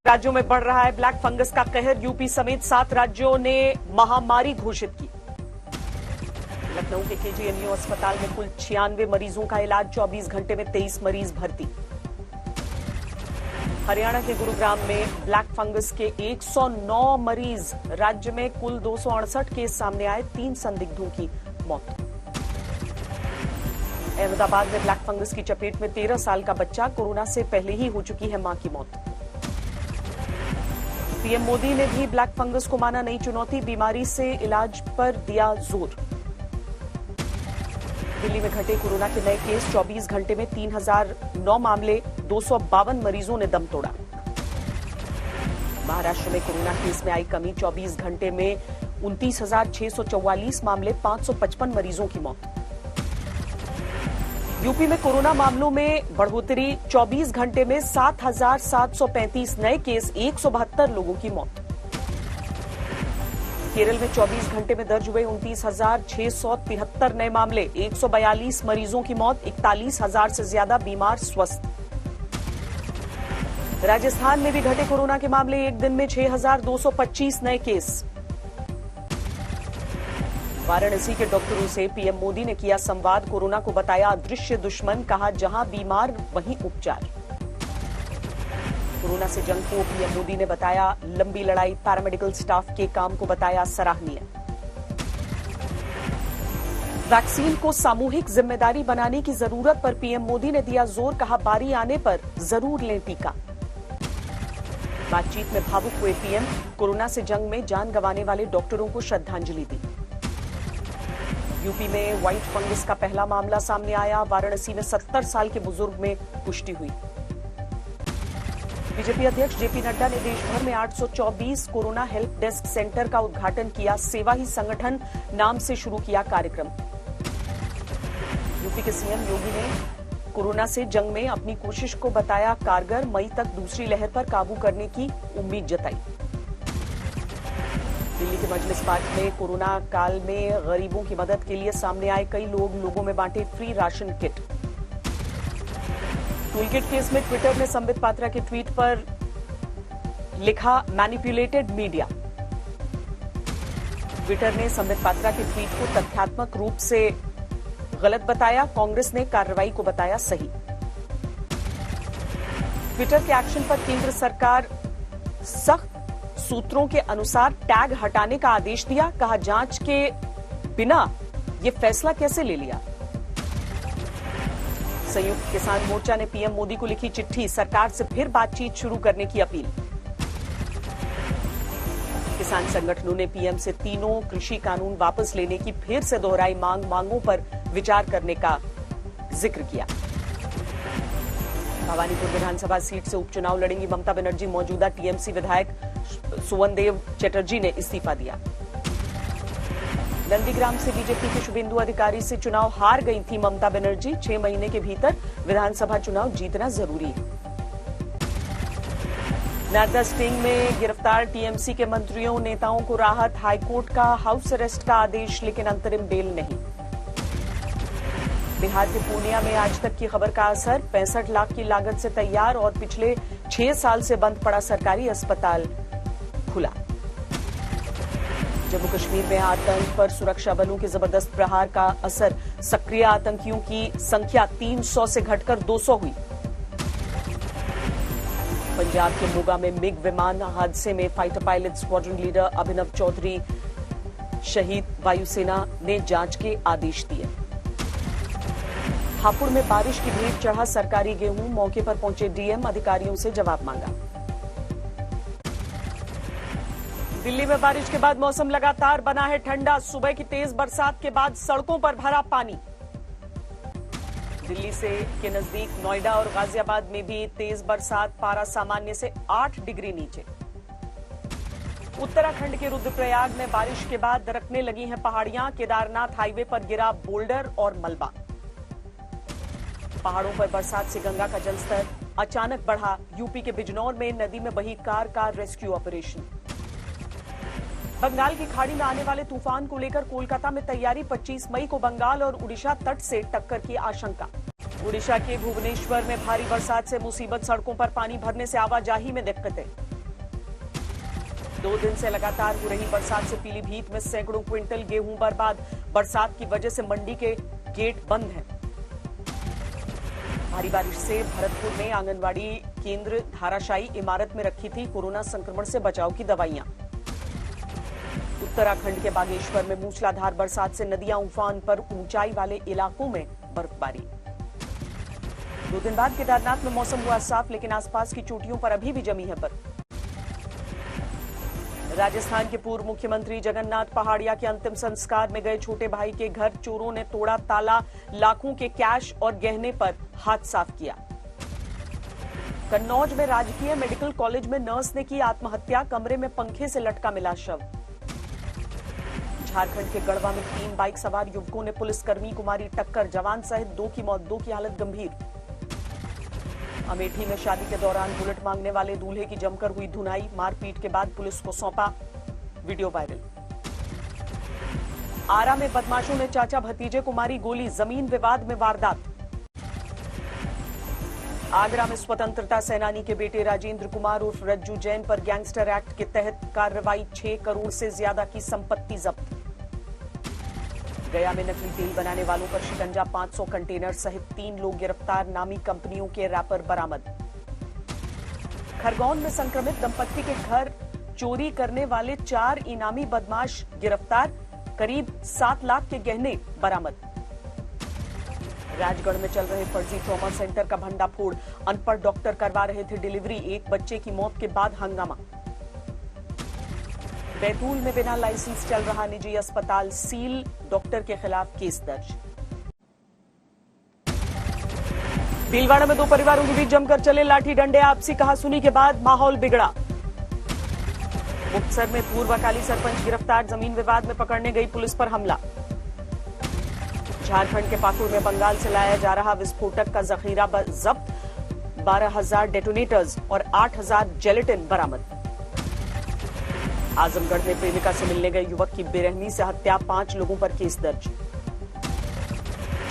राज्यों में बढ़ रहा है ब्लैक फंगस का कहर। यूपी समेत 7 राज्यों ने महामारी घोषित की। लखनऊ के केजीएमयू अस्पताल में कुल 96 मरीजों का इलाज, 24 घंटे में 23 मरीज भर्ती। हरियाणा के गुरुग्राम में ब्लैक फंगस के 109 मरीज, राज्य में कुल 268 केस सामने आए, 3 संदिग्धों की मौत। अहमदाबाद में ब्लैक फंगस की चपेट में 13 साल का बच्चा, कोरोना से पहले ही हो चुकी है मां की मौत। पीएम मोदी ने भी ब्लैक फंगस को माना नई चुनौती, बीमारी से इलाज पर दिया जोर। दिल्ली में घटे कोरोना के नए केस, 24 घंटे में 3009 मामले, 252 मरीजों ने दम तोड़ा। महाराष्ट्र में कोरोना केस में आई कमी, 24 घंटे में 29,644 मामले, 555 मरीजों की मौत। यूपी में कोरोना मामलों में बढ़ोतरी, 24 घंटे में 7,735 नए केस, 172 लोगों की मौत। केरल में 24 घंटे में दर्ज हुए 29,673 नए मामले, 142 मरीजों की मौत, 41,000 से ज्यादा बीमार स्वस्थ। राजस्थान में भी घटे कोरोना के मामले, एक दिन में 6,225 नए केस। वाराणसी के डॉक्टरों से पीएम मोदी ने किया संवाद, कोरोना को बताया अदृश्य दुश्मन, कहा जहां बीमार वहीं उपचार। कोरोना से जंग को पीएम मोदी ने बताया लंबी लड़ाई, पैरामेडिकल स्टाफ के काम को बताया सराहनीय। वैक्सीन को सामूहिक जिम्मेदारी बनाने की जरूरत पर पीएम मोदी ने दिया जोर, कहा बारी आने पर जरूर लें टीका। बातचीत में भावुक हुए पीएम, कोरोना से जंग में जान गंवाने वाले डॉक्टरों को श्रद्धांजलि दी। यूपी में व्हाइट फंगस का पहला मामला सामने आया, वाराणसी में 70 साल के बुजुर्ग में पुष्टि हुई। बीजेपी अध्यक्ष जेपी नड्डा ने देश भर में 824 कोरोना हेल्प डेस्क सेंटर का उद्घाटन किया, सेवा ही संगठन नाम से शुरू किया कार्यक्रम। यूपी के सीएम योगी ने कोरोना से जंग में अपनी कोशिश को बताया कारगर, मई तक दूसरी लहर पर काबू करने की उम्मीद जताई। दिल्ली के मजलिस पार्क में कोरोना काल में गरीबों की मदद के लिए सामने आए कई लोग, लोगों में बांटे free ration kit. Toolkit case में ट्विटर ने संबित पात्रा के ट्वीट पर लिखा मैनिपुलेटेड मीडिया। ट्विटर ने संबित पात्रा के ट्वीट को तथ्यात्मक रूप से गलत बताया, कांग्रेस ने कार्रवाई को बताया सही। ट्विटर के एक्शन पर केंद्र सरकार सख्त सूत्रों के अनुसार टैग हटाने का आदेश दिया, कहा जांच के बिना यह फैसला कैसे ले लिया। संयुक्त किसान मोर्चा ने पीएम मोदी को लिखी चिट्ठी, सरकार से फिर बातचीत शुरू करने की अपील। किसान संगठनों ने पीएम से तीनों कृषि कानून वापस लेने की फिर से दोहराई मांगों पर विचार करने का जिक्र किया। भवानीपुर विधानसभा सीट से उपचुनाव लड़ेंगी ममता बनर्जी, मौजूदा टीएमसी विधायक सुवनदेव चटर्जी ने इस्तीफा दिया। नंदीग्राम से बीजेपी के शुभेंदु अधिकारी से चुनाव हार गई थी ममता बनर्जी, 6 महीने के भीतर विधानसभा चुनाव जीतना जरूरी है। नारदा स्टिंग में गिरफ्तार टीएमसी के मंत्रियों नेताओं को राहत, हाईकोर्ट का हाउस अरेस्ट का आदेश लेकिन अंतरिम बेल नहीं। बिहार के पूर्णिया में आज तक की खबर का असर, 65 लाख की लागत से तैयार और पिछले 6 साल से बंद पड़ा सरकारी अस्पताल खुला। जम्मू कश्मीर में आतंक पर सुरक्षा बलों के जबरदस्त प्रहार का असर, सक्रिय आतंकियों की संख्या 300 से घटकर 200 हुई। पंजाब के मोगा में मिग विमान हादसे में फाइटर पायलट स्क्वाड्रन लीडर अभिनव चौधरी शहीद, वायुसेना ने जांच के आदेश दिए। हापुड़ में बारिश की भीड़ चढ़ा सरकारी गेहूं, मौके पर पहुंचे डीएम, अधिकारियों से जवाब मांगा। दिल्ली में बारिश के बाद मौसम लगातार बना है ठंडा, सुबह की तेज बरसात के बाद सड़कों पर भरा पानी। दिल्ली से के नजदीक नोएडा और गाजियाबाद में भी तेज बरसात, पारा सामान्य से 8 डिग्री नीचे। उत्तराखंड के रुद्रप्रयाग में बारिश के बाद दरकने लगी हैं पहाड़ियां, केदारनाथ हाईवे पर गिरा बोल्डर और मलबा। पहाड़ों पर बरसात से गंगा का जलस्तर अचानक बढ़ा, यूपी के बिजनौर में नदी में बही कार का रेस्क्यू ऑपरेशन। बंगाल की खाड़ी में आने वाले तूफान को लेकर कोलकाता में तैयारी, 25 मई को बंगाल और उड़ीसा तट से टक्कर की आशंका। उड़ीसा के भुवनेश्वर में भारी बरसात से मुसीबत, सड़कों पर पानी भरने से आवाजाही में दिक्कतें। 2 दिन से लगातार हो रही बरसात से पीलीभीत में सैकड़ों क्विंटल गेहूं बर्बाद। बरसात की वजह से मंडी के गेट बंद हैं। भारी बारिश से भरतपुर में आंगनवाड़ी केंद्र धाराशायी इमारत में रखी थी कोरोना संक्रमण से बचाव की दवाइयां। उत्तराखंड के बागेश्वर में मूसलाधार बरसात से नदियां उफान पर, ऊंचाई वाले इलाकों में बर्फबारी। 2 दिन बाद केदारनाथ में मौसम हुआ साफ, लेकिन आसपास की चोटियों पर अभी भी जमी है बर्फ। राजस्थान के पूर्व मुख्यमंत्री जगन्नाथ पहाड़िया के अंतिम संस्कार में गए छोटे भाई के घर चोरों ने तोड़ा ताला, लाखों के कैश और गहने पर हाथ साफ किया। कन्नौज में राजकीय मेडिकल कॉलेज में नर्स ने की आत्महत्या, कमरे में पंखे से लटका मिला शव। झारखंड के गढ़वा में 3 बाइक सवार युवकों ने पुलिसकर्मी को मारी टक्कर, जवान सहित 2 की मौत, 2 की हालत गंभीर। अमेठी में शादी के दौरान बुलेट मांगने वाले दूल्हे की जमकर हुई धुनाई, मारपीट के बाद पुलिस को सौंपा, वीडियो वायरल। आरा में बदमाशों ने चाचा भतीजे को मारी गोली, जमीन विवाद में वारदात। आगरा में स्वतंत्रता सेनानी के बेटे राजेंद्र कुमार उर्फ रज्जू जैन पर गैंगस्टर एक्ट के तहत कार्रवाई, 6 करोड़ से ज्यादा की संपत्ति जब्त। गया में नकली तेल बनाने वालों पर शिकंजा, 500 कंटेनर सहित 3 लोग गिरफ्तार, नामी कंपनियों के रैपर बरामद। खरगोन में संक्रमित दंपत्ति के घर चोरी करने वाले 4 इनामी बदमाश गिरफ्तार, करीब 7 लाख के गहने बरामद। राजगढ़ में चल रहे फर्जी ट्रॉमा सेंटर का भंडाफोड़, अनपढ़ डॉक्टर करवा रहे थे डिलीवरी, 1 बच्चे की मौत के बाद हंगामा। बैतूल में बिना लाइसेंस चल रहा निजी अस्पताल सील, डॉक्टर के खिलाफ केस दर्ज। भीलवाड़ा में 2 परिवारों के बीच जमकर चले लाठी डंडे, आपसी कहासुनी के बाद माहौल बिगड़ा। मुक्तसर में पूर्व अकाली सरपंच गिरफ्तार, जमीन विवाद में पकड़ने गई पुलिस पर हमला। झारखंड के पाकुड़ में बंगाल से लाया जा रहा विस्फोटक का जखीरा जब्त, 12,000 डेटोनेटर्स और 8,000 जेलेटिन बरामद। आजमगढ़ में प्रेमिका से मिलने गए युवक की बेरहमी से हत्या, 5 लोगों पर केस दर्ज।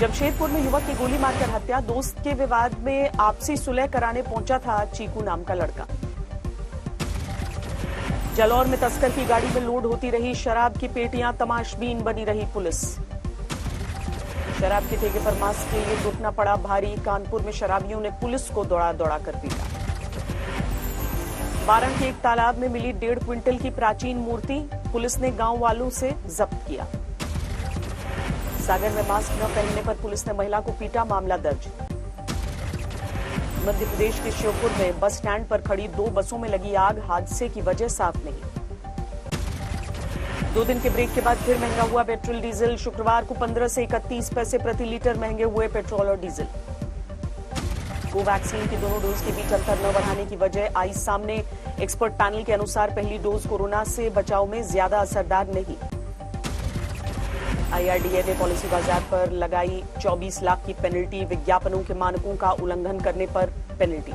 जमशेदपुर में युवक की गोली मारकर हत्या, दोस्त के विवाद में आपसी सुलह कराने पहुंचा था चीकू नाम का लड़का। जालौर में तस्कर की गाड़ी में लोड होती रही शराब की पेटियां, तमाशबीन बनी रही पुलिस। शराब के ठेके पर मास्क के लिए रुकना पड़ा भारी, कानपुर में शराबियों ने पुलिस को दौड़ा दौड़ा कर पीटा। बारन के एक तालाब में मिली 1.5 क्विंटल की प्राचीन मूर्ति, पुलिस ने गांव वालों से जब्त किया। सागर में मास्क न पहनने पर पुलिस ने महिला को पीटा, मामला दर्ज। मध्य प्रदेश के श्योपुर में बस स्टैंड पर खड़ी 2 बसों में लगी आग, हादसे की वजह साफ नहीं। 2 दिन के ब्रेक के बाद फिर महंगा हुआ पेट्रोल डीजल, शुक्रवार को 15 से 31 पैसे प्रति लीटर महंगे हुए पेट्रोल और डीजल। कोवैक्सीन की दोनों डोज के बीच अंतर न बढ़ाने की वजह आई सामने, एक्सपर्ट पैनल के अनुसार पहली डोज कोरोना से बचाव में ज्यादा असरदार नहीं। IRDA ने पॉलिसी बाजार पर लगाई 24 लाख की पेनल्टी, विज्ञापनों के मानकों का उल्लंघन करने पर पेनल्टी।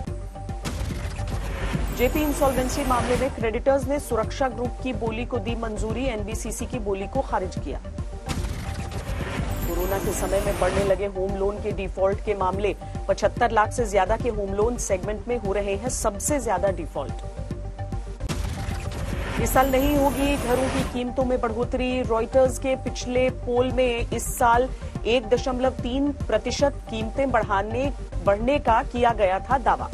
जेपी इंसॉल्वेंसी मामले में क्रेडिटर्स ने सुरक्षा ग्रुप की बोली को दी मंजूरी, NBCC की बोली को खारिज किया। कोरोना के समय में बढ़ने लगे होम लोन के डिफॉल्ट के मामले, 75 लाख से ज्यादा के होम लोन सेगमेंट में हो रहे हैं सबसे ज्यादा डिफॉल्ट। इस साल नहीं होगी घरों की कीमतों में बढ़ोतरी, रॉयटर्स के पिछले पोल में इस साल 1.3% कीमतें बढ़ने का किया गया था दावा।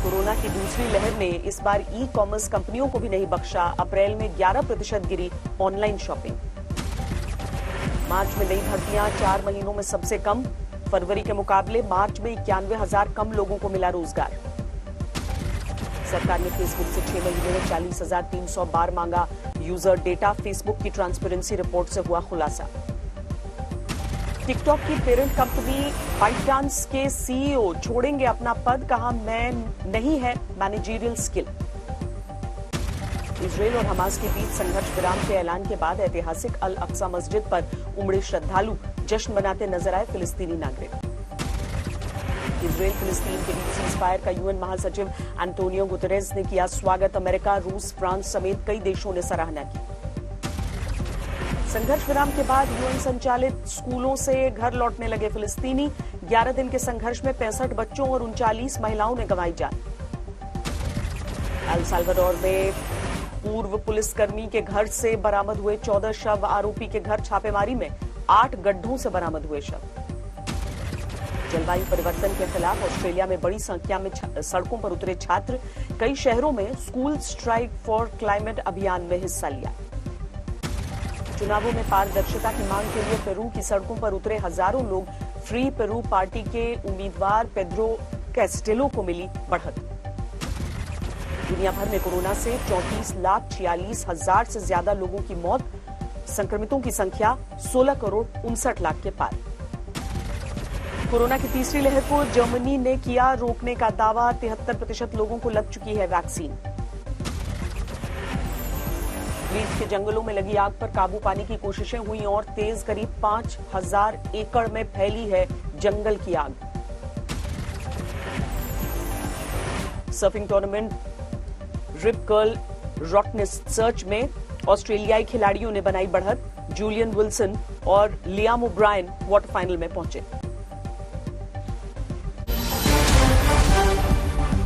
कोरोना की दूसरी लहर ने इस बार ई-कॉमर्स कंपनियों को भी नहीं बख्शा, अप्रैल में 11% गिरी ऑनलाइन शॉपिंग। मार्च में नई भर्तियां 4 महीनों में सबसे कम, फरवरी के मुकाबले मार्च में 91,000 कम लोगों को मिला रोजगार। सरकार ने फेसबुक से 6 महीने में 40,300 बार मांगा यूजर डेटा, फेसबुक की ट्रांसपेरेंसी रिपोर्ट से हुआ खुलासा। टिकटॉक की पेरेंट कंपनी बाइटडांस के CEO छोड़ेंगे अपना पद, कहा मैं नहीं है मैनेजरियल स्किल। इजरायल और हमास के बीच संघर्ष विराम के ऐलान के बाद ऐतिहासिक अल अक्सा मस्जिद पर उमड़े श्रद्धालु, जश्न मनाते नजर आए फिलिस्तीनी नागरिक। इजरायल फिलिस्तीन के बीच सीजफायर का UN महासचिव एंटोनियो गुतेरेस ने किया स्वागत, अमेरिका, रूस, फ्रांस समेत कई देशों ने सराहना की। संघर्ष विराम के बाद UN संचालित स्कूलों से घर लौटने लगे फिलिस्तीनी, 11 दिन के संघर्ष में 65 बच्चों और 39 महिलाओं ने गंवाई जान। एल साल्वाडोर में पूर्व पुलिसकर्मी के घर से बरामद हुए 14 शव, आरोपी के घर छापेमारी में 8 गड्ढों से बरामद हुए शव। जलवायु परिवर्तन के खिलाफ ऑस्ट्रेलिया में बड़ी संख्या में सड़कों पर उतरे छात्र, कई शहरों में स्कूल स्ट्राइक फॉर क्लाइमेट अभियान में हिस्सा लिया। चुनावों में पारदर्शिता की मांग के लिए पेरू की सड़कों पर उतरे हजारों लोग, फ्री पेरू पार्टी के उम्मीदवार पेड्रो कैस्टेलो को मिली बढ़त। दुनिया भर में कोरोना से 34,46,000 से ज्यादा लोगों की मौत, संक्रमितों की संख्या 16,59,00,000 के पार। कोरोना की तीसरी लहर को जर्मनी ने किया रोकने का दावा, 73% लोगों को लग चुकी है वैक्सीन। ग्रीस के जंगलों में लगी आग पर काबू पाने की कोशिशें हुई और तेज, करीब 5,000 एकड़ में फैली है जंगल की आग। सर्फिंग टूर्नामेंट रिप कर्ल रॉटनेसर्च में ऑस्ट्रेलियाई खिलाड़ियों ने बनाई बढ़त, जूलियन विल्सन और लियाम ओब्रायन क्वार्टर फाइनल में पहुंचे।